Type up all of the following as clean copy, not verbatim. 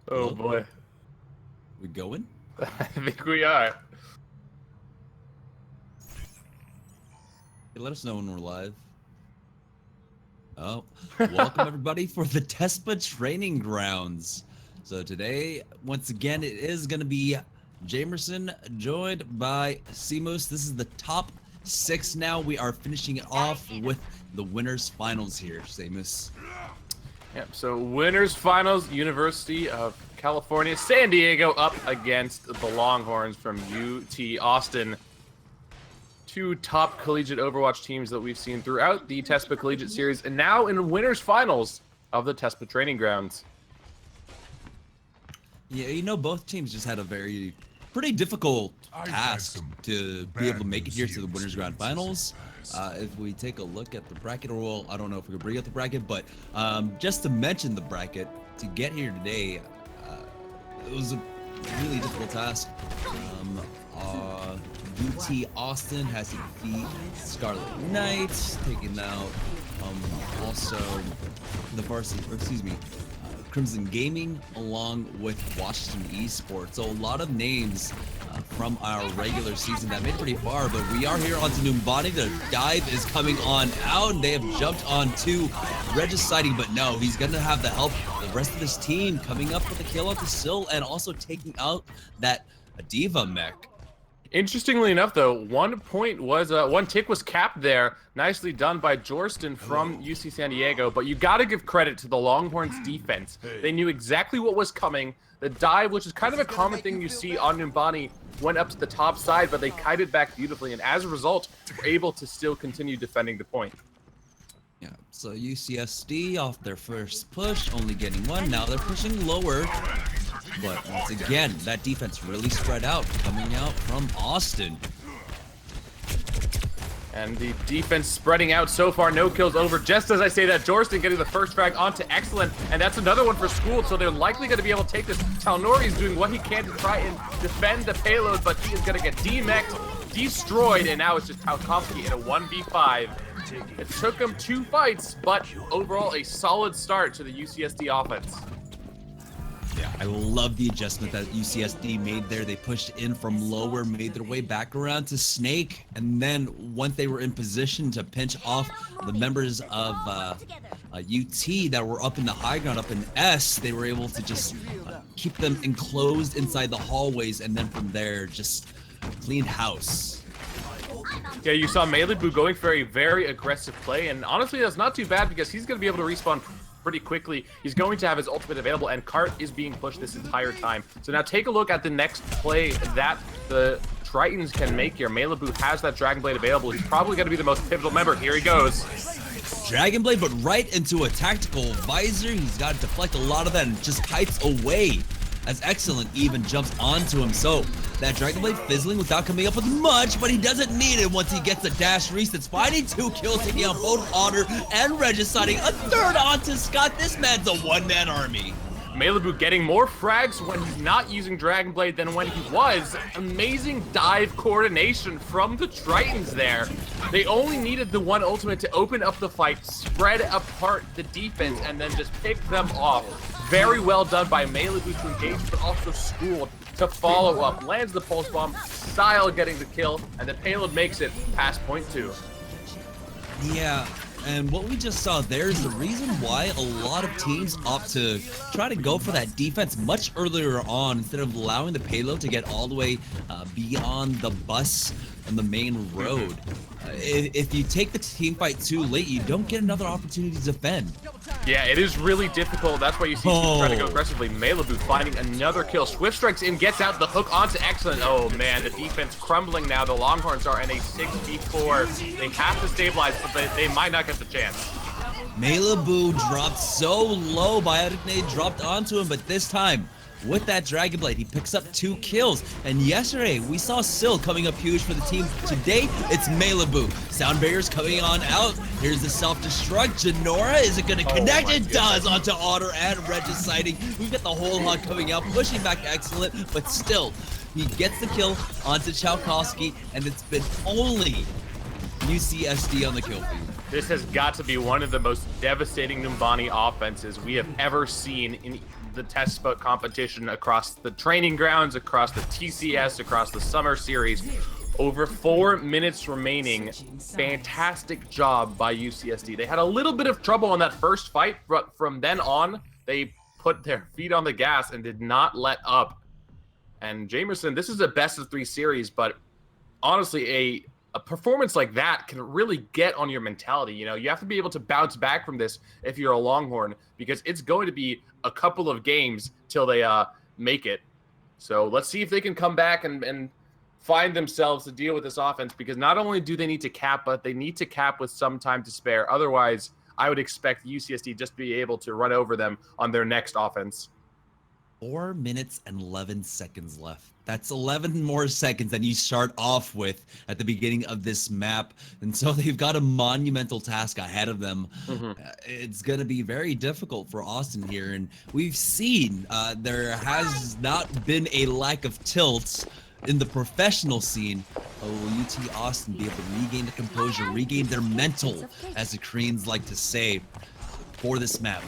Oh Hello? boy. We going? I think we are. Hey, let us know when we're live. Oh, welcome everybody for the Tespa training grounds. So today, once again, it is going to be Jamerson joined by Seamus. This is the top 6 now. We are finishing it off with the winners finals here, Seamus. Yep, so winners finals, University of California, San Diego up against the Longhorns from UT Austin. Two top collegiate Overwatch teams that we've seen throughout the Tespa Collegiate Series, and now in winners finals of the Tespa Training Grounds. Yeah, you know, both teams just had a pretty difficult task to be able to make it here to the winners grand finals. If we take a look at the bracket, or well, I don't know if we can bring up the bracket, but just to mention the bracket, to get here today, it was a really difficult task. UT Austin has to defeat Scarlet Knights, taking out also the varsity, or excuse me, Crimson Gaming, along with Washington Esports. So a lot of names from our regular season that made it pretty far, but we are here onto Numbani. The dive is coming on out, and they have jumped onto Regiciding, but no, he's going to have the help of the rest of his team coming up with a kill onto Syl and also taking out that Diva mech. Interestingly enough, though, one tick was capped there. Nicely done by Jorston from UC San Diego, but you got to give credit to the Longhorns defense. They knew exactly what was coming. The dive, which is kind of a common thing you see on Numbani, went up to the top side, but they kited back beautifully, and as a result, were able to still continue defending the point. Yeah, so UCSD off their first push, only getting one. Now they're pushing lower. But once again, that defense really spread out, coming out from Austin. And the defense spreading out so far, no kills over. Just as I say that, Jorston getting the first frag onto Excellent, and that's another one for School, so they're likely going to be able to take this. Talnori is doing what he can to try and defend the payload, but he is going to get demeched, destroyed, and now it's just Talkovsky in a 1v5. It took him 2 fights, but overall a solid start to the UCSD offense. Yeah, I love the adjustment that UCSD made there. They pushed in from lower, made their way back around to Snake, and then once they were in position to pinch off the members of UT that were up in the high ground, up in S, they were able to just keep them enclosed inside the hallways, and then from there, just clean house. Yeah, you saw Malibu going for a very aggressive play, and honestly, that's not too bad because he's going to be able to respawn pretty quickly. He's going to have his ultimate available, and Cart is being pushed this entire time. So now take a look at the next play that the Tritons can make here. Malibu has that Dragon Blade available. He's probably going to be the most pivotal member. Here he goes. Dragon Blade, but right into a tactical visor. He's got to deflect a lot of that and just kites away as Excellent even jumps onto him. So that Dragon Blade fizzling without coming up with much, but he doesn't need it once he gets the dash resets. Finding 2 kills, taking out both Otter and Regiciding. A third onto Scott. This man's a one-man army. Malibu getting more frags when he's not using Dragon Blade than when he was. Amazing dive coordination from the Tritons there. They only needed the one ultimate to open up the fight, spread apart the defense, and then just pick them off. Very well done by Malibu to engage, but also Schooled to follow up. Lands the pulse bomb, Style getting the kill, and the payload makes it past point 2. Yeah. And what we just saw there is the reason why a lot of teams opt to try to go for that defense much earlier on instead of allowing the payload to get all the way beyond the bus and the main road. If you take the team fight too late, you don't get another opportunity to defend. Yeah, it is really difficult. That's why you see teams trying to go aggressively. Malibu finding another kill. Swift strikes in, gets out the hook onto Excellent. Oh man, the defense crumbling now. The Longhorns are in a 6v4. They have to stabilize, but they might not get the chance. Malibu dropped so low, Biotic Nade dropped onto him, but this time, with that Dragon Blade, he picks up 2 kills. And yesterday, we saw Syl coming up huge for the team. Today, it's Malibu. Sound barriers coming on out. Here's the self-destruct. Janora, is it going to connect? It does onto Otter and Regiciding. We've got the whole hunt coming out, pushing back Excellent, but still, he gets the kill onto Chalkowski, and it's been only UCSD on the kill feed. This has got to be one of the most devastating Numbani offenses we have ever seen in the Tespa competition across the training grounds, across the TCS, across the summer series. Over 4 minutes remaining. Fantastic job by UCSD. They had a little bit of trouble on that first fight, but from then on, they put their feet on the gas and did not let up. And Jamerson, this is a best of 3 series, but honestly, a performance like that can really get on your mentality. You know, you have to be able to bounce back from this if you're a Longhorn, because it's going to be a couple of games till they make it. So let's see if they can come back and find themselves to deal with this offense, because not only do they need to cap, but they need to cap with some time to spare. Otherwise, I would expect UCSD just be able to run over them on their next offense. 4 minutes and 11 seconds left. That's 11 more seconds than you start off with at the beginning of this map. And so they've got a monumental task ahead of them. It's going to be very difficult for Austin here. And we've seen there has not been a lack of tilts in the professional scene. Will UT Austin be able to regain the composure, regain their mental, as the Koreans like to say, for this map?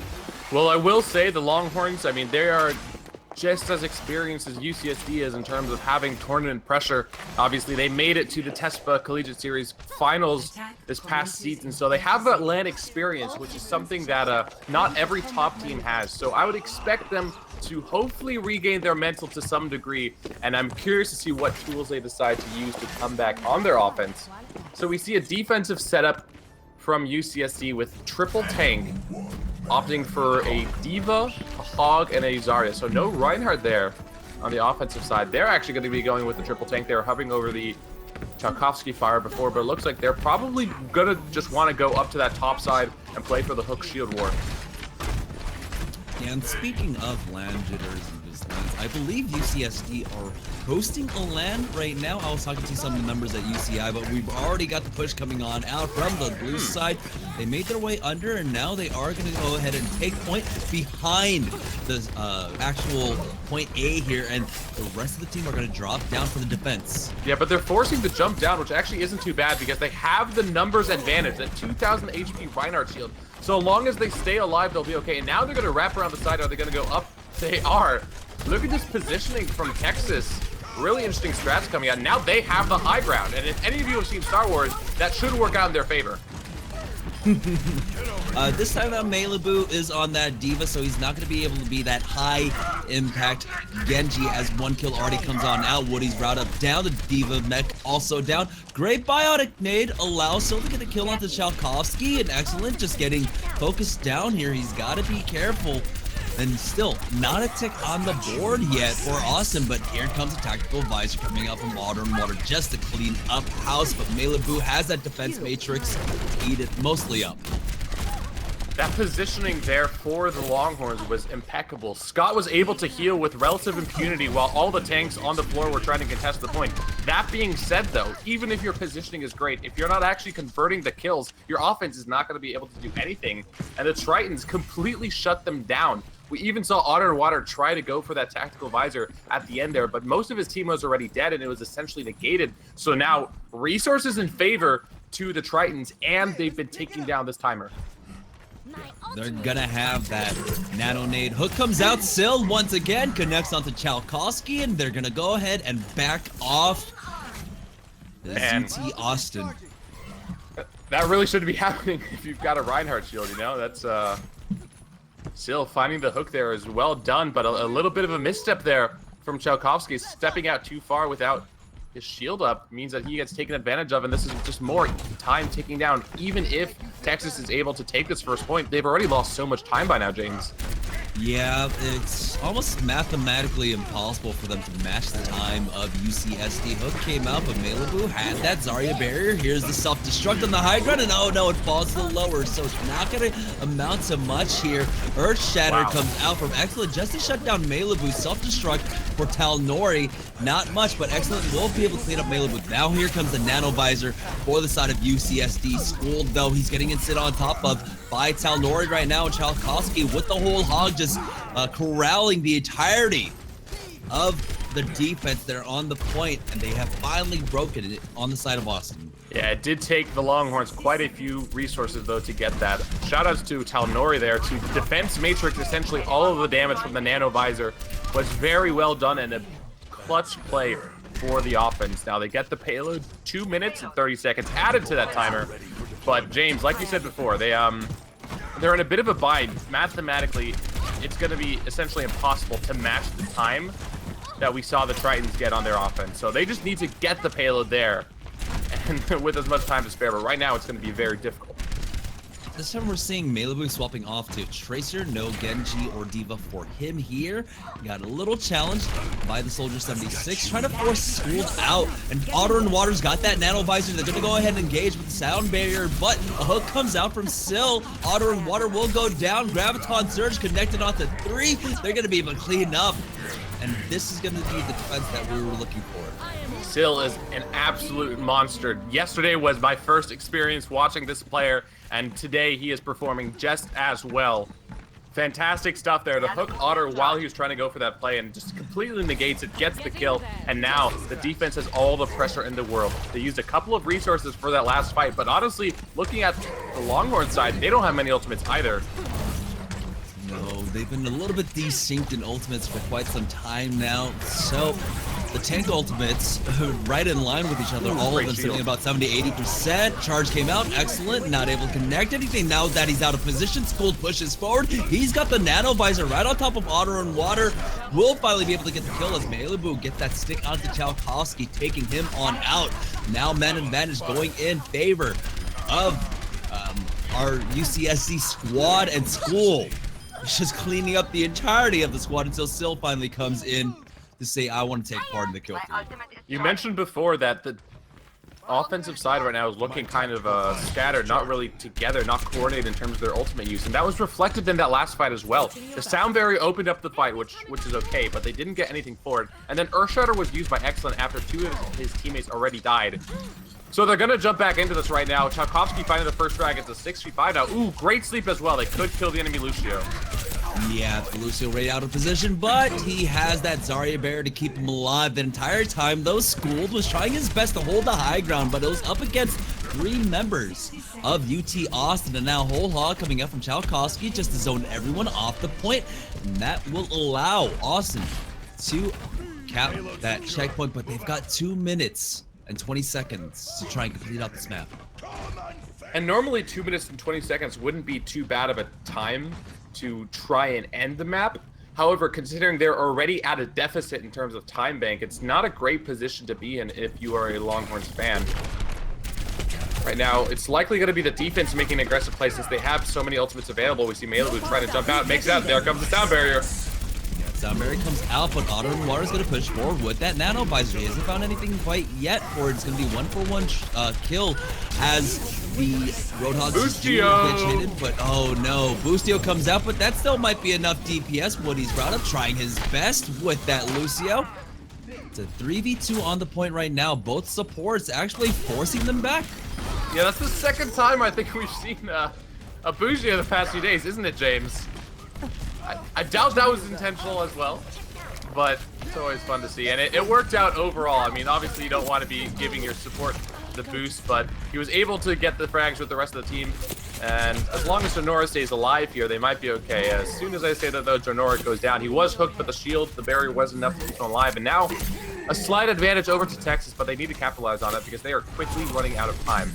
Well, I will say the Longhorns, I mean, they are just as experienced as UCSD is in terms of having tournament pressure. Obviously, they made it to the Tespa Collegiate Series finals this past season, so they have that LAN experience, which is something that not every top team has. So I would expect them to hopefully regain their mental to some degree, and I'm curious to see what tools they decide to use to come back on their offense. So we see a defensive setup from UCSD with triple tank, opting for a Diva, a Hog, and a Zarya. So no Reinhardt there on the offensive side. They're actually going to be going with the triple tank. They were hovering over the Tchaikovsky fire before, but it looks like they're probably going to just want to go up to that top side and play for the hook shield war. And speaking of LAN jitters and just LANs, I believe UCSD are hosting a LAN right now. I was talking to some of the members at UCI, but we've already got the push coming on out from the blue side. They made their way under, and now they are going to go ahead and take point behind the actual point A here, and the rest of the team are going to drop down for the defense. Yeah, but they're forcing the jump down, which actually isn't too bad because they have the numbers advantage, that 2,000 HP Reinhardt shield. So long as they stay alive, they'll be okay. And now they're going to wrap around the side. Are they going to go up? They are. Look at this positioning from Texas. Really interesting strats coming out. Now they have the high ground. And if any of you have seen Star Wars, that should work out in their favor. This time Malibu is on that Diva, so he's not going to be able to be that high impact Genji as one kill already comes on out. Woody's route up down, the Diva mech also down. Great biotic nade allows Sil to get a kill onto Tchaikovsky, and excellent just getting focused down here. He's got to be careful. And still, not a tick on the board yet for Austin, but here comes a tactical visor coming up from Modern Water just to clean up house, but Malibu has that defense matrix to eat it mostly up. That positioning there for the Longhorns was impeccable. Scott was able to heal with relative impunity while all the tanks on the floor were trying to contest the point. That being said, though, even if your positioning is great, if you're not actually converting the kills, your offense is not going to be able to do anything, and the Tritons completely shut them down. We even saw Otter Water try to go for that tactical visor at the end there, but most of his team was already dead and it was essentially negated. So now resources in favor to the Tritons, and they've been taking down this timer. They're gonna have that nano nade. Hook comes out, Sil once again connects onto Tchaikovsky, and they're gonna go ahead and back off UT Austin. That really shouldn't be happening if you've got a Reinhardt shield, you know? That's Sil finding the hook there is well done, but a little bit of a misstep there from Tchaikovsky. Stepping out too far without his shield up means that he gets taken advantage of, and this is just more time ticking down. Even if Texas is able to take this first point, they've already lost so much time by now, James. Yeah, it's almost mathematically impossible for them to match the time of UCSD. Hook came out, but Malibu had that Zarya barrier. Here's the self-destruct on the high ground, and oh no, it falls to the lower, so it's not going to amount to much here. Earth Shatter comes out from Excellent just to shut down Malibu. Self-destruct for Talnori, not much, but Excellent will be able to clean up Malibu. Now here comes the Nano Visor for the side of UCSD. Schooled, though, he's getting it sit on top of by Talnori right now, and Tchaikovsky with the whole hog just corralling the entirety of the defense. They're on the point, and they have finally broken it on the side of Austin. Yeah, it did take the Longhorns quite a few resources, though, to get that. Shoutouts to Talnori there to defense matrix essentially all of the damage from the Nano Visor. Was very well done and a clutch play for the offense. Now they get the payload, 2 minutes and 30 seconds added to that timer. But James, like you said before, they're in a bit of a bind. Mathematically, it's going to be essentially impossible to match the time that we saw the Tritons get on their offense. So they just need to get the payload there and with as much time to spare. But right now, it's going to be very difficult. This time we're seeing Malibu swapping off to Tracer, no Genji or Diva for him here. Got a little challenge by the Soldier 76, trying to force Schooled out. And Otter and Water's got that Nano Visor. They're gonna go ahead and engage with the sound barrier, but a hook comes out from Syl. Otter and Water will go down. Graviton Surge connected onto 3. They're gonna be able to clean up. And this is gonna be the defense that we were looking for. Syl is an absolute monster. Yesterday was my first experience watching this player, and today he is performing just as well. Fantastic stuff there to hook Otter while he was trying to go for that play and just completely negates it, gets the kill, and now the defense has all the pressure in the world. They used a couple of resources for that last fight, but honestly, looking at the Longhorn side, they don't have many ultimates either. No, they've been a little bit desynced in ultimates for quite some time now, so the tank ultimates right in line with each other, all of them sitting at about 70-80%. Charge came out, excellent, not able to connect anything. Now that he's out of position, Schooled pushes forward. He's got the Nano Visor right on top of Otter and Water. Will finally be able to get the kill as Malibu gets that stick onto Chalkowski, taking him on out. Now man advantage going in favor of our UCSD squad, and School just cleaning up the entirety of the squad until Syl finally comes in to say, I want to take part in the kill feed. You mentioned before that the offensive side right now is looking kind of scattered, not really together, not coordinated in terms of their ultimate use, and that was reflected in that last fight as well. The sound barrier opened up the fight, which is okay, but they didn't get anything for it. And then Earthshatter was used by Excellent after 2 of his teammates already died. So they're gonna jump back into this right now. Chalkowski finding the first frag. It's a 6v5 now. Ooh, great sleep as well. They could kill the enemy Lucio. Yeah, Lucio right out of position, but he has that Zarya barrier to keep him alive the entire time. Though Schooled was trying his best to hold the high ground, but it was up against 3 members of UT Austin, and now Whole Hog coming up from Chalkowski just to zone everyone off the point, and that will allow Austin to cap that checkpoint, but they've got 2 minutes and 20 seconds to try and complete out this map. And normally 2 minutes and 20 seconds wouldn't be too bad of a time to try and end the map. However, considering they're already at a deficit in terms of time bank, it's not a great position to be in if you are a Longhorns fan. Right now, it's likely going to be the defense making an aggressive play since they have so many ultimates available. We see Malibu trying to jump out, makes it out. There comes the sound barrier. Sound barrier comes out, but Otter and Water is going to push forward with that Nano Visor. He hasn't found anything quite yet for it. It's going to be 1-for-1 kill as the Roadhog gets hidden, but oh no, Boostio comes out, but that still might be enough DPS. Woody's brought up, trying his best with that Lucio. It's a 3v2 on the point right now. Both supports actually forcing them back. Yeah, that's the second time I think we've seen a Boostio the past few days, isn't it, James? I doubt that was intentional as well, but it's always fun to see. And it worked out overall. I mean, obviously you don't want to be giving your support the boost, but he was able to get the frags with the rest of the team. And as long as Jonora stays alive here, they might be okay. As soon as I say that, though, Jonora goes down. He was hooked, but the shield, the barrier wasn't enough to keep him alive. And now a slight advantage over to Texas, but they need to capitalize on it because they are quickly running out of time.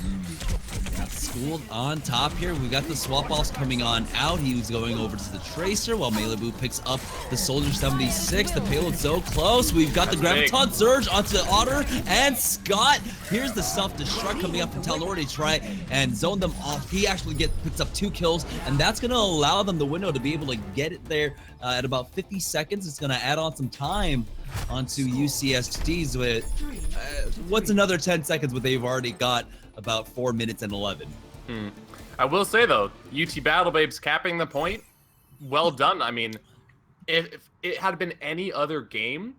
Schooled on top here. We got the swap offs coming on out. He was going over to the Tracer while Malibu picks up the Soldier 76. The payload so close. We've got the Graviton Surge onto Otter and Scott. Here's the self-destruct coming up from Talor to try and zone them off. He actually picks up 2 kills, and that's going to allow them the window to be able to get it there at about 50 seconds. It's going to add on some time onto UCSD's with what's another 10 seconds, but they've already got about 4 minutes and 11. I will say though, UT Battle Babes capping the point, well done. I mean, if it had been any other game,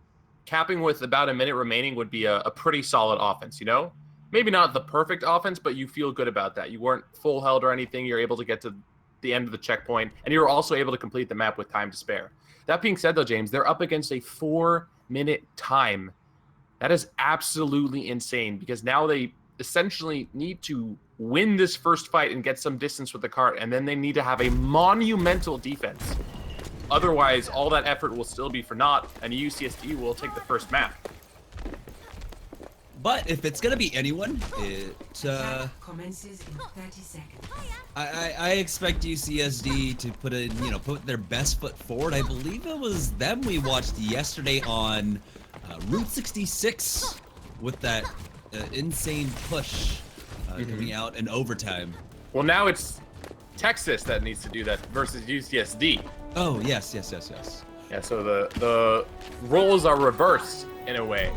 capping with about a minute remaining would be a pretty solid offense, you know? Maybe not the perfect offense, but you feel good about that. You weren't full held or anything. You're able to get to the end of the checkpoint, and you were also able to complete the map with time to spare. That being said though, James, they're up against a 4 minute time. That is absolutely insane because now they essentially need to win this first fight and get some distance with the cart, and then they need to have a monumental defense. Otherwise, all that effort will still be for naught, and UCSD will take the first map. But if it's gonna be anyone, commences in 30 seconds. I expect UCSD to put their best foot forward. I believe it was them we watched yesterday on Route 66 with that insane push coming out in overtime. Well, now it's Texas that needs to do that versus UCSD. Oh, yes. Yeah, so the roles are reversed in a way.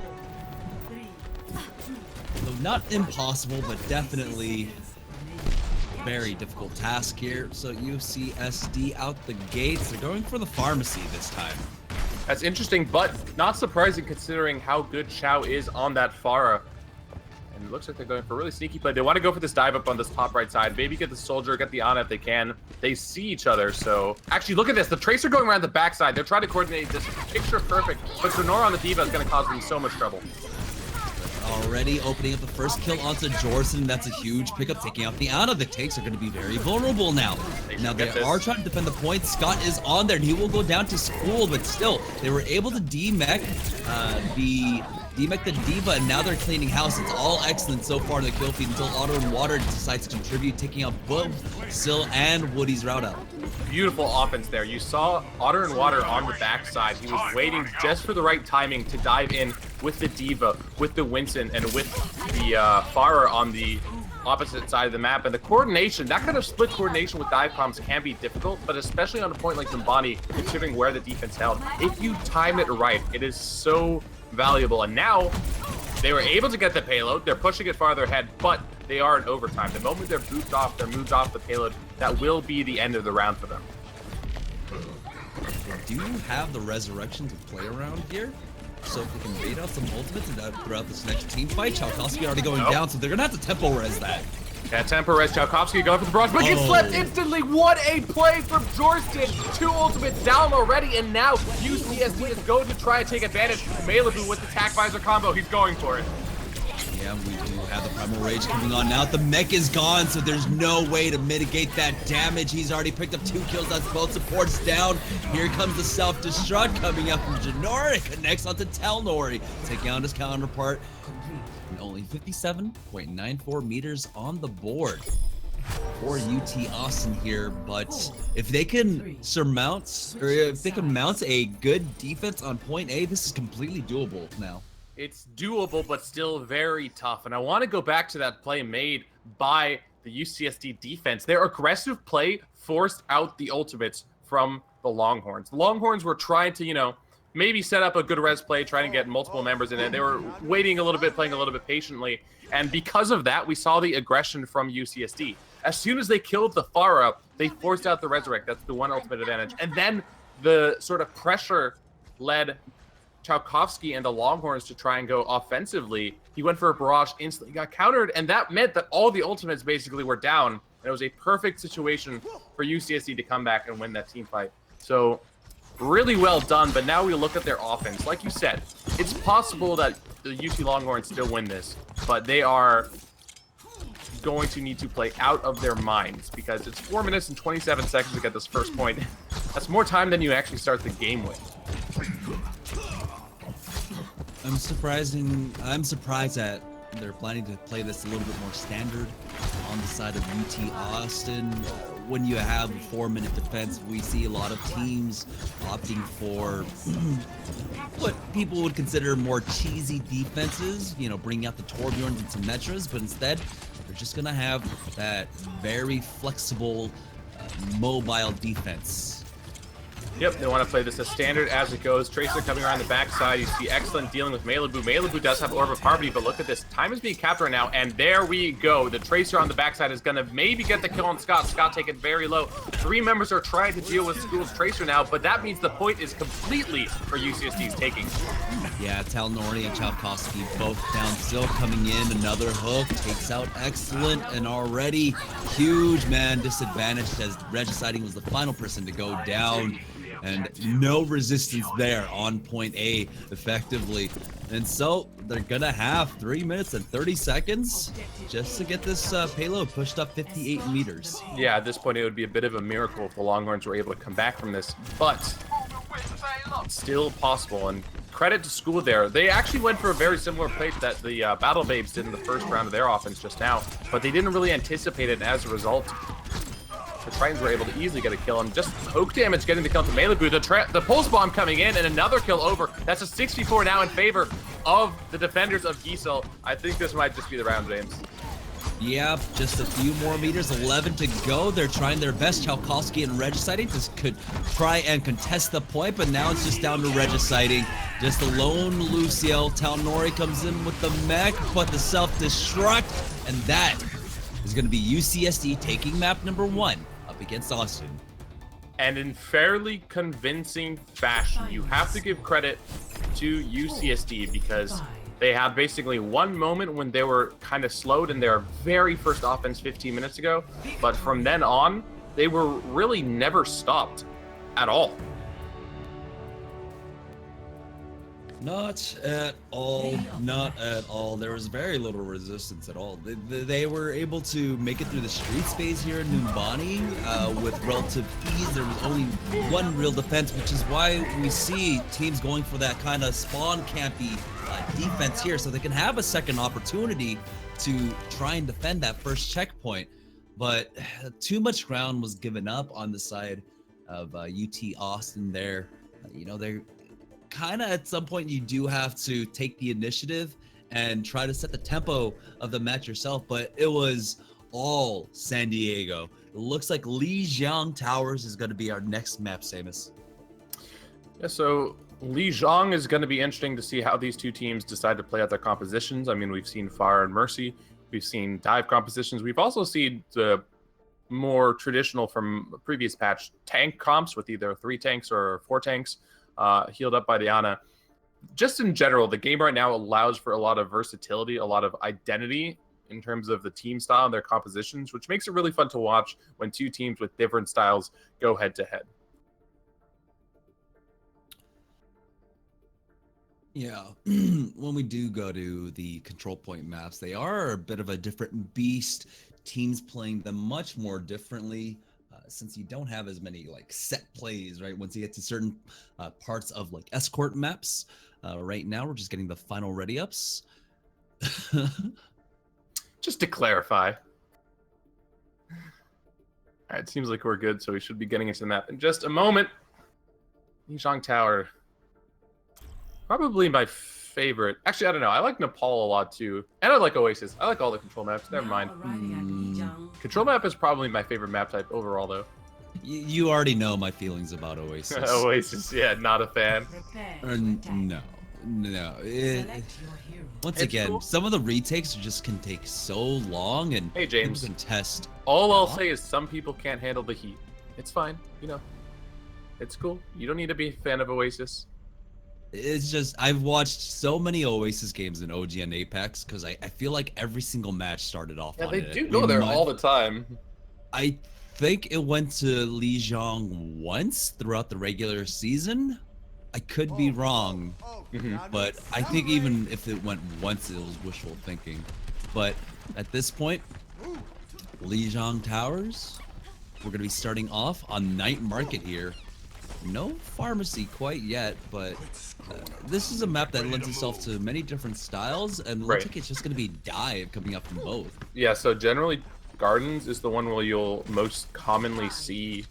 So not impossible, but definitely very difficult task here. So UCSD out the gates. They're going for the pharmacy this time. That's interesting, but not surprising considering how good Xiao is on that Pharah. And it looks like they're going for a really sneaky play. They want to go for this dive up on this top right side. Maybe get the soldier, get the Ana if they can. They see each other, so... Actually, look at this. The Tracer going around the backside. They're trying to coordinate this picture perfect, but Sonora on the D.Va is going to cause them so much trouble. Already opening up the first kill onto Jorson. That's a huge pickup, taking out the Ana. The takes are going to be very vulnerable now. Now they are trying to defend the point. Scott is on there, and he will go down to school, but still, they were able to demech the D.Va, and now they're cleaning house. It's all excellent so far in the kill feed until Otter and Water decides to contribute, taking out both Sil and Woody's route up. Beautiful offense there. You saw Otter and Water on the backside. He was waiting just for the right timing to dive in with the D.Va, with the Winston, and with the Pharah on the opposite side of the map. And the coordination, that kind of split coordination with dive comms can be difficult, but especially on a point like Zumbani, considering where the defense held. If you time it right, it is so valuable. And now they were able to get the payload. They're pushing it farther ahead, but they are in overtime. The moment they're moved off the payload, that will be the end of the round for them. Do you have the resurrection to play around here? So if they can bait out some ultimates throughout this next team fight, Chalkowski already going down, so they're gonna have to tempo res that. Yeah, tempo res. Chalkowski going for the barrage, but gets slept instantly. What a play from Jorston! 2 ultimates down already, and now UCSD is going to try and take advantage. Malibu with the Tac Visor combo, he's going for it. Yeah, we do have the Primal Rage coming on now. The mech is gone, so there's no way to mitigate that damage. He's already picked up 2 kills. That's both supports down. Here comes the self-destruct coming up from Janora. It connects onto Telnori, taking out his counterpart. And only 57.94 meters on the board for UT Austin here. But if they can surmount, or if they can mount a good defense on point A, this is completely doable now. It's doable, but still very tough. And I want to go back to that play made by the UCSD defense. Their aggressive play forced out the ultimates from the Longhorns. The Longhorns were trying to, maybe set up a good res play, trying to get multiple members in it. They were waiting a little bit, playing a little bit patiently. And because of that, we saw the aggression from UCSD. As soon as they killed the Pharah, they forced out the Resurrect. That's the one ultimate advantage. And then the sort of pressure led Chalkowski and the Longhorns to try and go offensively. He went for a barrage, instantly got countered, and that meant that all the ultimates basically were down. And it was a perfect situation for UCSD to come back and win that team fight. So really well done, but now we look at their offense. Like you said, it's possible that the UC Longhorns still win this, but they are going to need to play out of their minds because it's 4 minutes and 27 seconds to get this first point. That's more time than you actually start the game with. I'm surprised that they're planning to play this a little bit more standard on the side of UT Austin. When you have a 4-minute defense, we see a lot of teams opting for what people would consider more cheesy defenses, bringing out the Torbjorns and Symmetras, but instead, they're just gonna have that very flexible, mobile defense. Yep, they want to play this as standard as it goes. Tracer coming around the backside. You see Excellent dealing with Malibu. Malibu does have Orb of Poverty, but look at this. Time is being capped right now, and there we go. The Tracer on the backside is going to maybe get the kill on Scott. Scott take it very low. 3 members are trying to deal with School's Tracer now, but that means the point is completely for UCSD's taking. Yeah, Talnori and Chalkowski both down still coming in. Another hook takes out Excellent, and already huge man disadvantage as Regiciding was the final person to go down. and no resistance there on point A effectively. And so they're gonna have 3 minutes and 30 seconds just to get this payload pushed up 58 meters. Yeah, at this point it would be a bit of a miracle if the Longhorns were able to come back from this, but it's still possible. And credit to school there. They actually went for a very similar play that the Battle Babes did in the first round of their offense just now, but they didn't really anticipate it, and as a result, the Tritons were able to easily get a kill, and just poke damage getting the kill to Malibu. The pulse bomb coming in, and another kill over. That's a 64 now in favor of the defenders of Geisel. I think this might just be the round, James. Yep, just a few more meters, 11 to go. They're trying their best. Chalkowski and Regiciting just could try and contest the point, but now it's just down to Regiciting. Just a lone Lucio. Talnori comes in with the mech, but the self-destruct, and that is going to be UCSD taking map number 1 up against Austin. And in fairly convincing fashion. You have to give credit to UCSD because they had basically one moment when they were kind of slowed in their very first offense 15 minutes ago, but from then on, they were really never stopped at all. Not at all, not at all. There was very little resistance at all. They were able to make it through the street space here in Numbani with relative ease. There was only one real defense, which is why we see teams going for that kind of spawn campy defense here, so they can have a second opportunity to try and defend that first checkpoint. But too much ground was given up on the side of UT Austin there. You know, they're kind of at some point you do have to take the initiative and try to set the tempo of the match yourself, but it was all San Diego. It looks like Lijiang Towers is going to be our next map, Samus. Yeah, so Lijiang is going to be interesting to see how these two teams decide to play out their compositions. I mean, we've seen Fire and Mercy, we've seen dive compositions, we've also seen the more traditional from a previous patch tank comps with either 3 tanks or 4 tanks. Healed up by Diana. Just in general, the game right now allows for a lot of versatility, a lot of identity in terms of the team style and their compositions, which makes it really fun to watch when two teams with different styles go head to head. Yeah, when we do go to the control point maps, they are a bit of a different beast. Teams playing them much more differently. Since you don't have as many like set plays, right? Once you get to certain parts of like escort maps, right now we're just getting the final ready ups. Just to clarify. All right, it seems like we're good, so we should be getting into the map in just a moment. Lijiang Tower, probably my favorite. Actually, I don't know. I like Nepal a lot too, and I like Oasis. I like all the control maps. Never mind. Control map is probably my favorite map type overall, though. You already know my feelings about Oasis. Oasis, yeah, not a fan. No. Once again, cool. some of the retakes just can take so long, and hey, James, people can test. All I'll say is some people can't handle the heat. It's fine, you know. It's cool. You don't need to be a fan of Oasis. It's just, I've watched so many Oasis games in OG and Apex because I feel like every single match started off on they it. do go there all the time. I think it went to Lijiang once throughout the regular season. I could be wrong, but I think even if it went once, it was wishful thinking. But at this point, Lijiang Towers, we're going to be starting off on Night Market here. No pharmacy quite yet, but this is a map that lends itself to many different styles, and looks like it's just going to be dive coming up from both. Yeah, so generally Gardens is the one where you'll most commonly see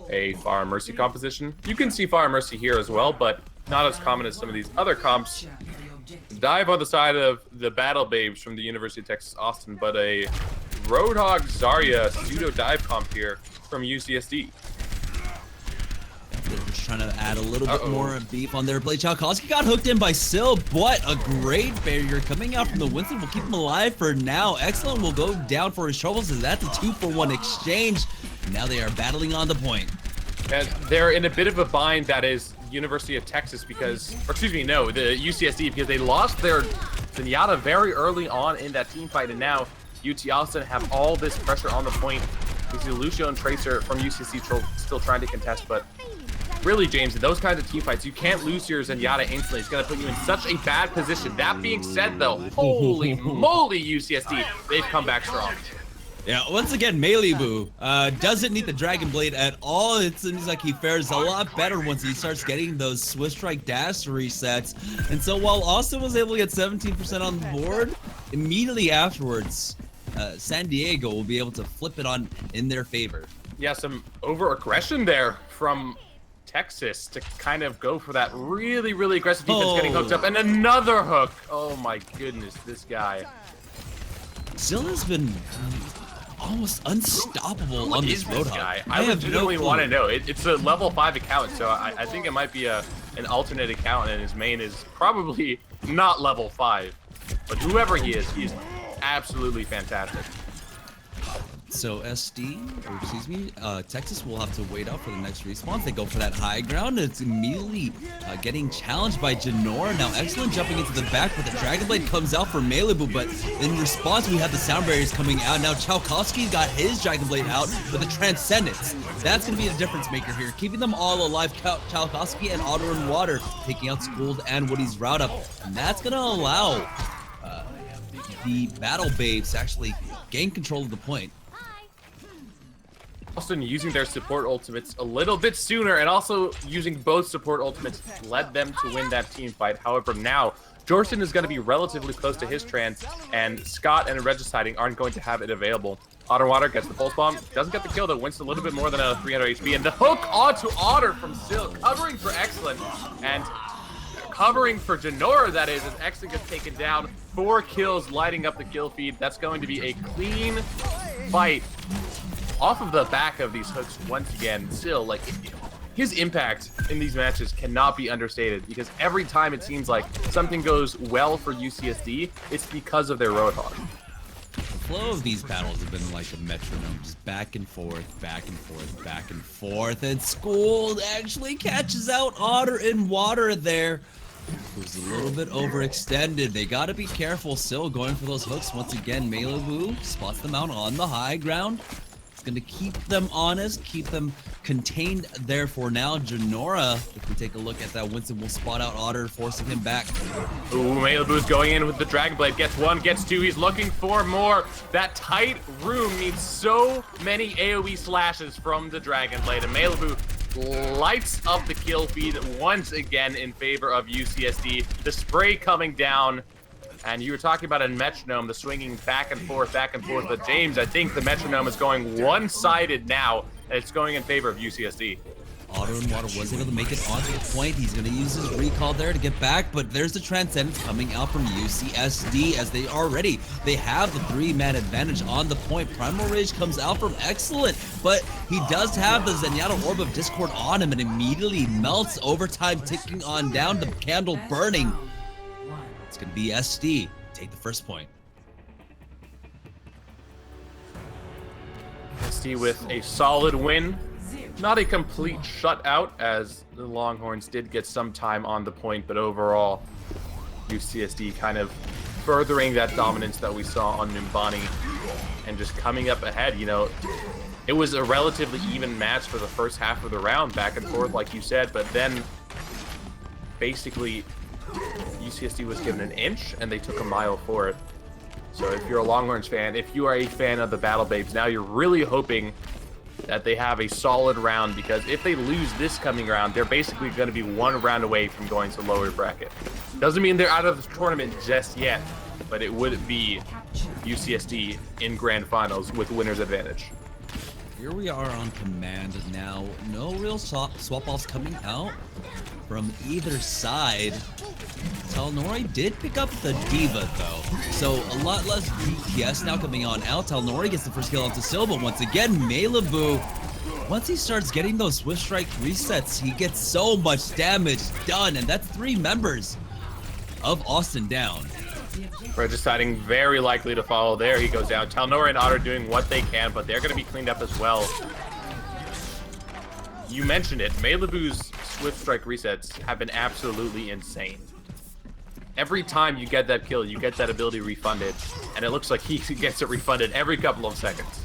a Fire and Mercy composition. You can see Fire and Mercy here as well, but not as common as some of these other comps. Dive on the side of the Battle Babes from the University of Texas Austin, but a Roadhog Zarya pseudo dive comp here from UCSD. They're just trying to add a little bit more beef on their blade. Chalkowski got hooked in by Sil. What a great barrier coming out from the Winston. Will keep him alive for now. Excellent will go down for his troubles, as that's a 2-for-1 exchange. Now they are battling on the point. And they're in a bit of a bind that is University of Texas because, or excuse me, no, the UCSD, because they lost their Zenyatta very early on in that team fight, and now UT Austin have all this pressure on the point. You see Lucio and Tracer from UCSD still trying to contest, but really, James, in those kinds of team fights, you can't lose your Zenyatta instantly. It's going to put you in such a bad position. That being said, though, holy moly, UCSD, they've come back strong. Yeah, once again, Malibu doesn't need the Dragon Blade at all. It seems like he fares a lot better once he starts getting those Swift Strike dash resets. And so while Austin was able to get 17% on the board, immediately afterwards, San Diego will be able to flip it on in their favor. Yeah, some over-aggression there from Texas to kind of go for that really, really aggressive defense, getting hooked up. And another hook. Oh my goodness, this guy. Zill has been almost unstoppable on this Roadhog. Guy? I legitimately want to know. It's a level 5 account, so I think it might be an alternate account, and his main is probably not level 5. But whoever he is absolutely fantastic. So Texas will have to wait out for the next respawn. They go for that high ground. It's immediately getting challenged by Janora. Now Excellent jumping into the back, but the Dragon Blade comes out for Malibu. But in response, we have the sound barriers coming out. Now Chalkowski got his Dragon Blade out with the Transcendence. That's going to be the difference maker here, keeping them all alive. Chalkowski and Otter and Water taking out Schooled and Woody's route up, and that's going to allow the Battle Babes to actually gain control of the point. Austin using their support ultimates a little bit sooner, and also using both support ultimates led them to win that team fight. However, now Jorson is going to be relatively close to his trans, and Scott and Regiciding aren't going to have it available. Otter Water gets the pulse bomb, doesn't get the kill, though wins a little bit more than a 300 HP, and the hook onto Otter from Sil, covering for Excellent, and covering for Janora, that is, as Excellent gets taken down. 4 kills lighting up the kill feed. That's going to be a clean fight. Off of the back of these hooks once again, Sil, like, his impact in these matches cannot be understated, because every time it seems like something goes well for UCSD, it's because of their Roadhog. The flow of these battles have been like a metronome, just back and forth, back and forth, back and forth, and Schooled actually catches out Otter and Water there. Who's a little bit overextended. They gotta be careful. Sil going for those hooks once again. Malibu spots them out on the high ground. Going to keep them honest, keep them contained there for now. Janora, if we take a look at that, Winston will spot out Otter, forcing him back. Ooh, Malibu's going in with the Dragon Blade. Gets 1, gets 2. He's looking for more. That tight room needs so many AoE slashes from the Dragon Blade, and Malibu lights up the kill feed once again in favor of UCSD. The spray coming down. And you were talking about a metronome, the swinging back and forth, but James, I think the metronome is going one-sided now, and it's going in favor of UCSD. Otter and Water was able to make it onto the point. He's going to use his recall there to get back, but there's the Transcendence coming out from UCSD as they are ready. They have the 3-man advantage on the point. Primal Rage comes out from Excellent, but he does have the Zenyatta Orb of Discord on him and immediately melts. Overtime ticking on down, the candle burning. It's going to be SD take the first point. SD with a solid win. Not a complete shutout, as the Longhorns did get some time on the point, but overall, UCSD kind of furthering that dominance that we saw on Nimbani and just coming up ahead. You know, it was a relatively even match for the first half of the round, back and forth, like you said, but then basically UCSD was given an inch and they took a mile for it. So if you're a Longhorns fan, if you are a fan of the Battle Babes, now you're really hoping that they have a solid round, because if they lose this coming round, they're basically going to be 1 round away from going to lower bracket. Doesn't mean they're out of the tournament just yet, but it would be UCSD in grand finals with winner's advantage. Here we are on command now. No real swap-offs coming out from either side. Talnori did pick up the Diva though, so a lot less DPS now coming on out. Talnori gets the first kill onto Sil, but once again, Malibu, once he starts getting those Swift Strike resets, he gets so much damage done, and that's 3 members of Austin down. Regiciding very likely to follow there. He goes down. Talnori and Otter doing what they can, but they're going to be cleaned up as well. You mentioned it. Malibu's Swift Strike resets have been absolutely insane. Every time you get that kill, you get that ability refunded, and it looks like he gets it refunded every couple of seconds.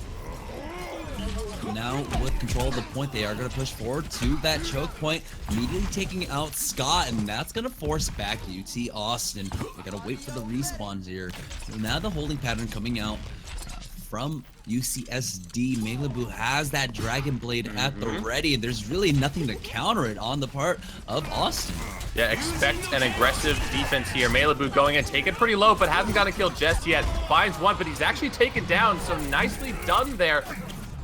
now with control of the point, they are going to push forward to that choke point, immediately taking out Scott, and that's going to force back UT Austin. They got to wait for the respawns here. So now the holding pattern coming out from UCSD. Malibu has that Dragon Blade at the ready, and there's really nothing to counter it on the part of Austin. Yeah, expect an aggressive defense here. Malibu going in, taken pretty low, but hasn't got a kill just yet. Finds one, but he's actually taken down, so nicely done there.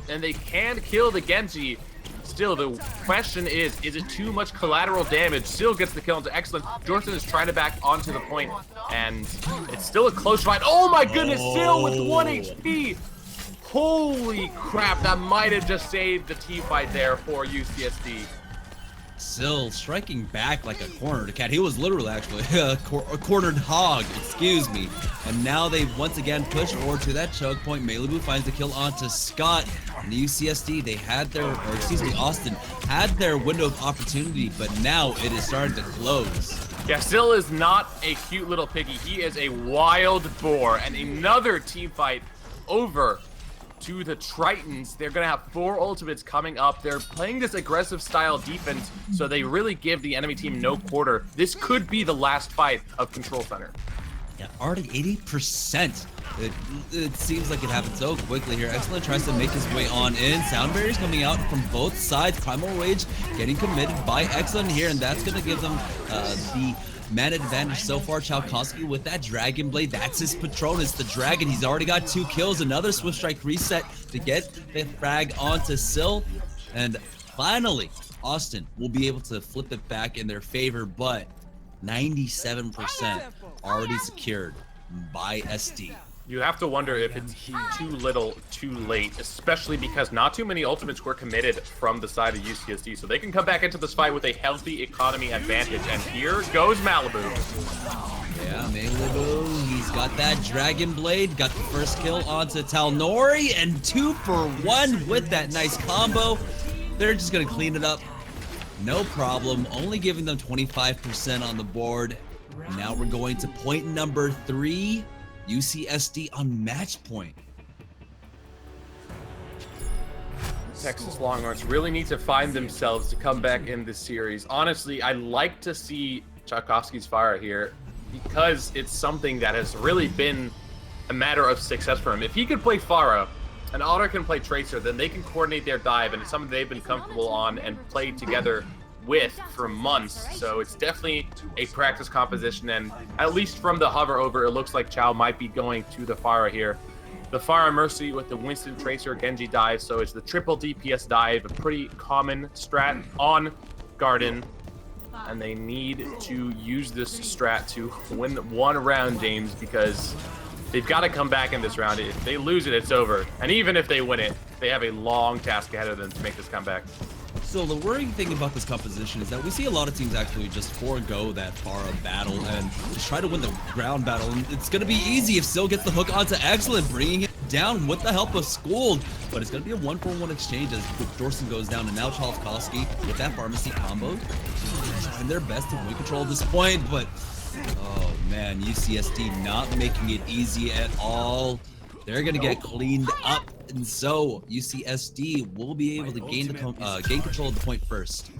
And they can kill the Genji. Still, the question is it too much collateral damage? Still gets the kill into excellent. Jordan is trying to back onto the point, and it's still a close fight. Oh my goodness, Still with 1 HP. Holy crap, that might have just saved the team fight there for UCSD. Still striking back like a cornered cat. He was literally actually a cornered hog, excuse me. And now they once again push forward to that choke point. Malibu finds the kill onto Scott. And the UCSD, they had their, or excuse me, Austin had their window of opportunity, but now it is starting to close. Yeah, Still is not a cute little piggy. He is a wild boar. And another team fight over to the Tritons. They're going to have 4 ultimates coming up. They're playing this aggressive style defense, so they really give the enemy team no quarter. This could be the last fight of Control Center. Yeah, already 80%. It seems like it happened so quickly here. Excellent tries to make his way on in. Sound barriers coming out from both sides. Primal Rage getting committed by Excellent here, and that's going to give them the man advantage so far. Chalkowski with that Dragon Blade. That's his Patronus, the Dragon. He's already got 2 kills. Another Swift Strike reset to get the frag onto Sil. And finally, Austin will be able to flip it back in their favor, but 97% already secured by SD. You have to wonder if it's too little, too late, especially because not too many ultimates were committed from the side of UCSD, so they can come back into this fight with a healthy economy advantage. And here goes Malibu. Yeah, Malibu, he's got that Dragon Blade, got the first kill onto Talnori, and 2 for 1 with that nice combo. They're just gonna clean it up. No problem, only giving them 25% on the board. Now we're going to point number 3. UCSD on match point. Texas Longhorns really need to find themselves to come back in this series. Honestly, I'd like to see Tchaikovsky's fire here because it's something that has really been a matter of success for him. If he could play Pharah and Otter can play Tracer, then they can coordinate their dive, and it's something they've been comfortable on and played together with for months. So it's definitely a practice composition, and at least from the hover over, it looks like Chow might be going to the Pharah here. The Pharah Mercy with the Winston Tracer Genji dive, so it's the triple DPS dive, a pretty common strat on Garden, and they need to use this strat to win 1 round, James, because they've got to come back in this round. If they lose it, it's over. And even if they win it, they have a long task ahead of them to make this comeback. So the worrying thing about this composition is that we see a lot of teams actually just forego that Pharah battle and just try to win the ground battle. And it's going to be easy if Sil gets the hook onto Excellent, bringing it down with the help of Schooled. But it's going to be a 1-for-1 exchange as Dorson goes down, and now Chalkowski with that pharmacy combo trying their best to win control at this point. But oh man, UCSD not making it easy at all. They're going to get cleaned up, and so UCSD will be able to gain control of the point first.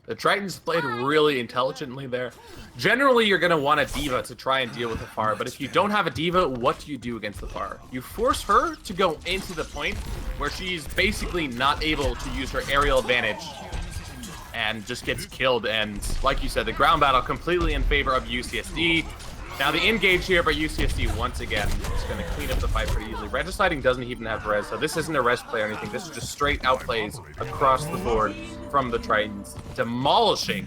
The Tritons played really intelligently there. Generally, you're going to want a Diva to try and deal with the Pharah, but if you don't have a Diva, what do you do against the Pharah? You force her to go into the point where she's basically not able to use her aerial advantage and just gets killed. And like you said, the ground battle completely in favor of UCSD. Now the engage here by UCSD once again is going to clean up the fight pretty easily. Regiciding doesn't even have res, so this isn't a res play or anything. This is just straight outplays across the board from the Tritons, demolishing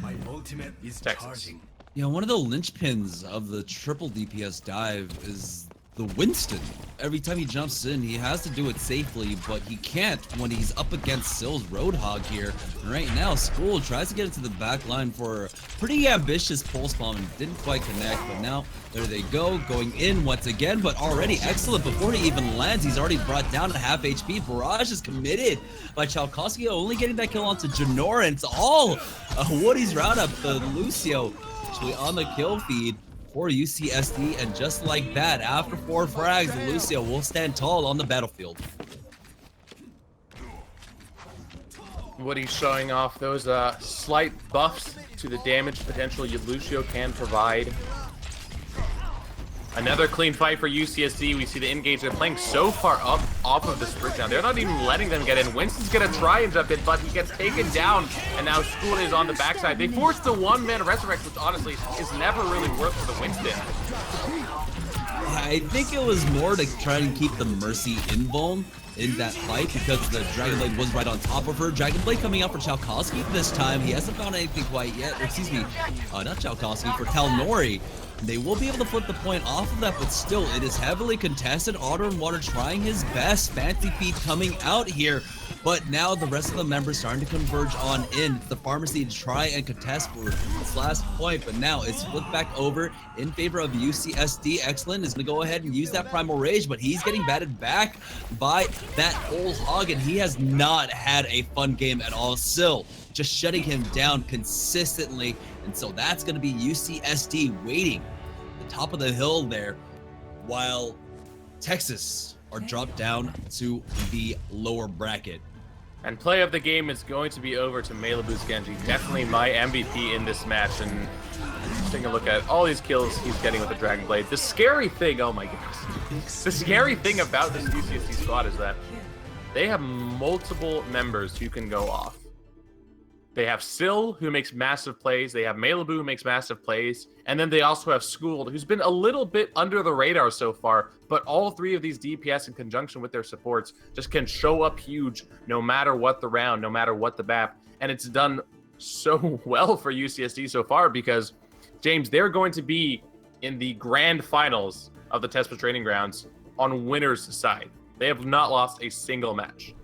Texas. Yeah, one of the linchpins of the triple DPS dive is the Winston. Every time he jumps in, he has to do it safely, but he can't when he's up against Sil's Roadhog here. And right now, School tries to get into the back line for a pretty ambitious pulse bomb and didn't quite connect, but now there they go, going in once again, but already Excellent. Before he even lands, he's already brought down to half HP. Barrage is committed by Chalkowski, only getting that kill onto Janora, and it's all Woody's roundup, the Lucio actually on the kill feed for UCSD, and just like that, after 4 frags, Lucio will stand tall on the battlefield. Woody's showing off those slight buffs to the damage potential Lucio can provide. Another clean fight for UCSD. We see the engage. They're playing so far up off of this bridge now. They're not even letting them get in. Winston's going to try and jump in, but he gets taken down, and now School is on the backside. They forced the one-man resurrect, which honestly is never really worth for the Winston. I think it was more to try and keep the Mercy invuln in that fight because the Dragon Blade was right on top of her. Dragon Blade coming out for Chalkowski this time. He hasn't found anything quite yet. Excuse me, not Chalkowski, for Talnori. They will be able to flip the point off of that, but still, it is heavily contested. Otter and Water trying his best. Fancy Feet coming out here, but now the rest of the members starting to converge on in. The Pharmacy to try and contest for this last point, but now it's flipped back over in favor of UCSD. Excellent is going to go ahead and use that Primal Rage, but he's getting batted back by that whole hog, and he has not had a fun game at all. Still, just shutting him down consistently, and so that's going to be UCSD waiting at the top of the hill there, while Texas are dropped down to the lower bracket. And play of the game is going to be over to Malibu's Genji. Definitely my MVP in this match, and just taking a look at all these kills he's getting with the Dragon Blade. The scary thing, oh my goodness, the scary thing about this UCSD squad is that they have multiple members who can go off. They have Syl, who makes massive plays. They have Malibu, who makes massive plays. And then they also have Schooled, who's been a little bit under the radar so far. But all three of these DPS in conjunction with their supports just can show up huge no matter what the round, no matter what the map. And it's done so well for UCSD so far because, James, they're going to be in the grand finals of the Tespa Training Grounds on winner's side. They have not lost a single match.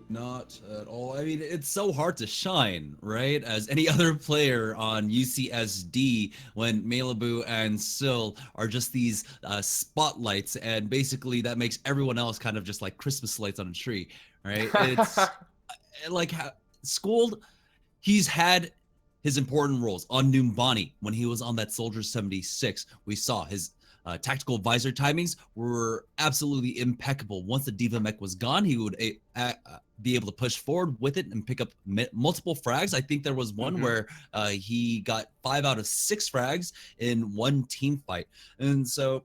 Not at all. I mean, it's so hard to shine, right? As any other player on UCSD when Malibu and Syl are just these spotlights, and basically that makes everyone else kind of just like Christmas lights on a tree, right? It's like Schooled, he's had his important roles on Numbani when he was on that Soldier 76. We saw his tactical visor timings were absolutely impeccable. Once the Diva mech was gone, he would be able to push forward with it and pick up multiple frags. I think there was one where he got 5 out of 6 frags in one team fight. And so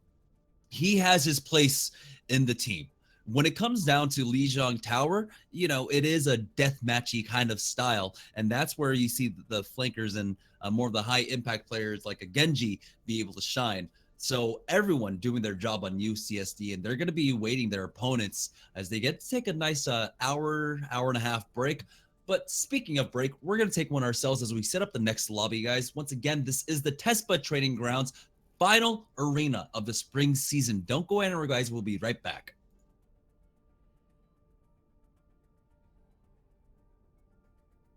he has his place in the team. When it comes down to Lijiang Tower, you know, it is a deathmatchy kind of style. And that's where you see the flankers and more of the high impact players like a Genji be able to shine. So everyone doing their job on UCSD, and they're going to be waiting their opponents as they get to take a nice hour and a half break. But speaking of break, we're going to take one ourselves as we set up the next lobby, guys. Once again, this is the Tespa Training Grounds final arena of the spring season. Don't go anywhere, guys. We'll be right back.